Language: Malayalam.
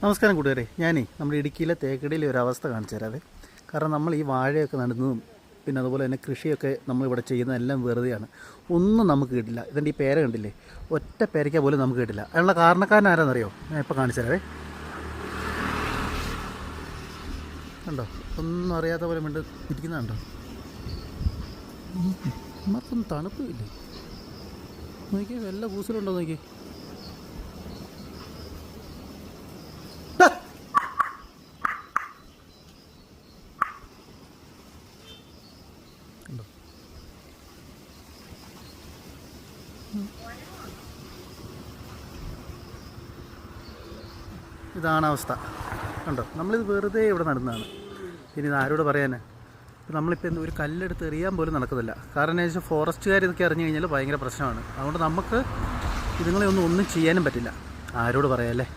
നമസ്കാരം കൂട്ടുകാരെ, ഞാനേ നമ്മുടെ ഇടുക്കിയിലെ തേക്കടിയിലെ ഒരു അവസ്ഥ കാണിച്ചു തരാവേ. കാരണം നമ്മൾ ഈ വാഴയൊക്കെ നടുന്നതും പിന്നെ അതുപോലെ തന്നെ കൃഷിയൊക്കെ നമ്മളിവിടെ ചെയ്യുന്നതെല്ലാം വെറുതെയാണ്. ഒന്നും നമുക്ക് കിട്ടില്ല. ഇതിൻ്റെ ഈ പേര കണ്ടില്ലേ, ഒറ്റ പേരയ്ക്ക പോലും നമുക്ക് കിട്ടില്ല. അതിനുള്ള കാരണക്കാരൻ ആരാന്നറിയോ? ഞാൻ ഇപ്പോൾ കാണിച്ചു തരാവേ. കണ്ടോ, ഒന്നും അറിയാത്ത പോലെ വേണ്ട ഇരിക്കുന്നുണ്ടോ? നമുക്കൊന്നും തണുപ്പില്ലേ. നോക്കിയേ, വല്ല കൂസലുണ്ടോ നോക്കിയേ. ഇതാണ് അവസ്ഥ. കണ്ടോ, നമ്മളിത് വെറുതെ ഇവിടെ നടുന്നതാണ്. പിന്നെ ഇത് ആരോട് പറയാനാ? നമ്മളിപ്പോൾ ഒരു കല്ലെടുത്ത് എറിയാൻ പോലും നടക്കുന്നില്ല. കാരണം എന്താ വെച്ചാൽ ഫോറസ്റ്റുകാർ ഇതൊക്കെ അറിഞ്ഞു കഴിഞ്ഞാൽ ഭയങ്കര പ്രശ്നമാണ്. അതുകൊണ്ട് നമുക്ക് ഇതുങ്ങളെ ഒന്നും ചെയ്യാനും പറ്റില്ല. ആരോട് പറയാമല്ലേ?